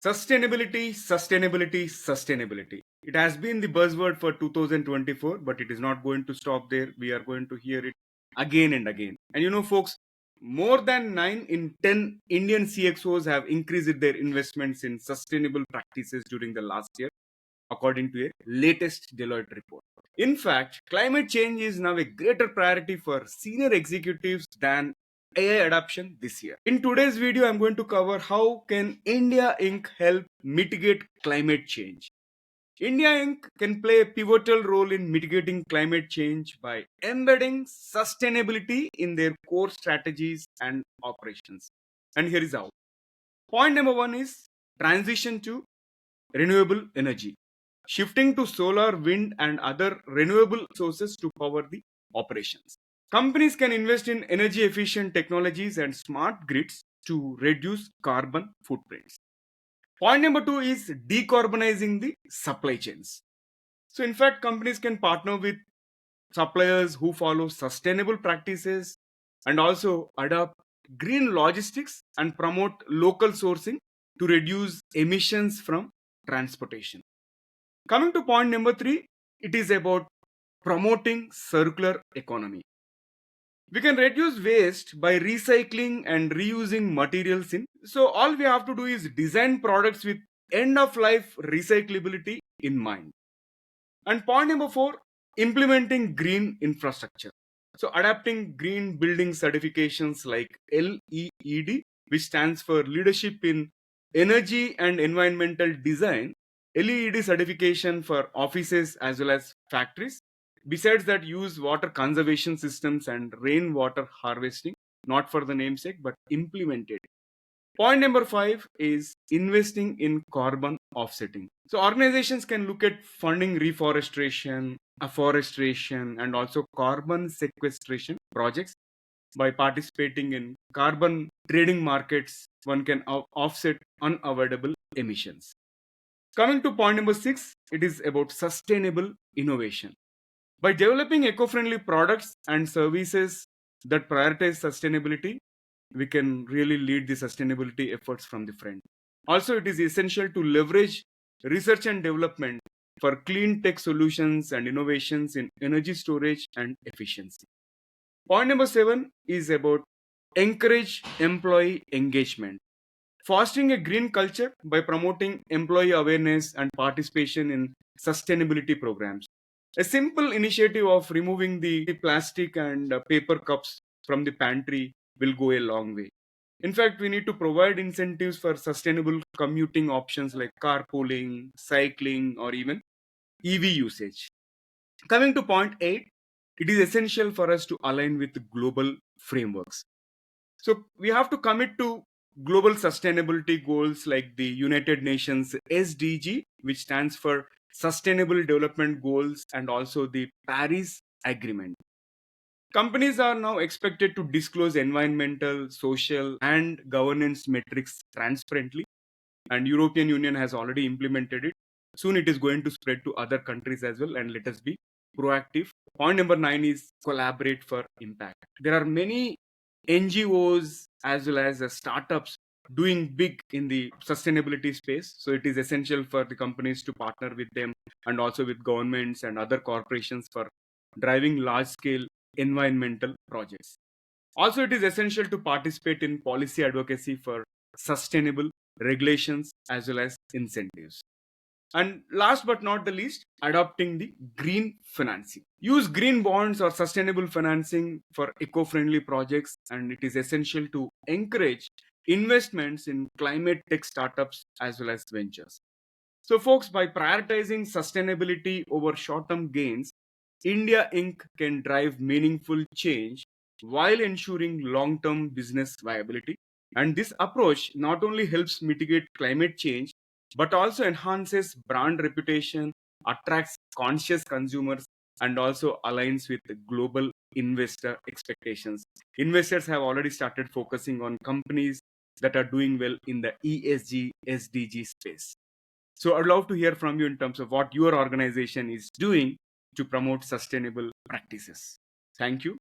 Sustainability, sustainability, sustainability. It has been the buzzword for 2024, but it is not going to stop there. We are going to hear it again and again. And folks, more than 9 in 10 Indian CXOs have increased their investments in sustainable practices during the last year, according to a latest Deloitte report. In fact, climate change is now a greater priority for senior executives than AI adoption this year. In today's video, I'm going to cover how can India Inc. help mitigate climate change. India Inc. can play a pivotal role in mitigating climate change by embedding sustainability in their core strategies and operations. And here is how. Point number one is transition to renewable energy, shifting to solar, wind, and other renewable sources to power the operations. Companies can invest in energy efficient technologies and smart grids to reduce carbon footprints. Point number two is decarbonizing the supply chains. So, in fact, companies can partner with suppliers who follow sustainable practices and also adopt green logistics and promote local sourcing to reduce emissions from transportation. Coming to point number three, it is about promoting circular economy. We can reduce waste by recycling and reusing materials in. So all we have to do is design products with end of life recyclability in mind. And point number four, implementing green infrastructure. So adapting green building certifications like LEED, which stands for Leadership in Energy and Environmental Design, LEED certification for offices as well as factories. Besides that, use water conservation systems and rainwater harvesting, not for the namesake, but implemented. Point number five is investing in carbon offsetting. So organizations can look at funding reforestation, afforestation, and also carbon sequestration projects. By participating in carbon trading markets, one can offset unavoidable emissions. Coming to point number six, it is about sustainable innovation. By developing eco-friendly products and services that prioritize sustainability, we can really lead the sustainability efforts from the front. Also, it is essential to leverage research and development for clean tech solutions and innovations in energy storage and efficiency. Point number seven is about encourage employee engagement. Fostering a green culture by promoting employee awareness and participation in sustainability programs. A simple initiative of removing the plastic and paper cups from the pantry will go a long way. In fact, we need to provide incentives for sustainable commuting options like carpooling, cycling, or even EV usage. Coming to point 8, it is essential for us to align with global frameworks. So we have to commit to global sustainability goals like the United Nations SDG, which stands for Sustainable Development Goals, and also the Paris Agreement. Companies are now expected to disclose environmental, social, and governance metrics transparently, and European Union has already implemented it. Soon it is going to spread to other countries as well, and let us be proactive. Point number 9 is collaborate for impact. There are many NGOs as well as startups doing big in the sustainability space. So it is essential for the companies to partner with them and also with governments and other corporations for driving large scale environmental projects. Also, it is essential to participate in policy advocacy for sustainable regulations as well as incentives. And last but not the least, adopting the green financing. Use green bonds or sustainable financing for eco-friendly projects, and it is essential to encourage investments in climate tech startups as well as ventures. So, folks, by prioritizing sustainability over short-term gains, India Inc. can drive meaningful change while ensuring long-term business viability. And this approach not only helps mitigate climate change but also enhances brand reputation, attracts conscious consumers, and also aligns with the global investor expectations. Investors have already started focusing on companies that are doing well in the ESG, SDG space. So I'd love to hear from you in terms of what your organization is doing to promote sustainable practices. Thank you.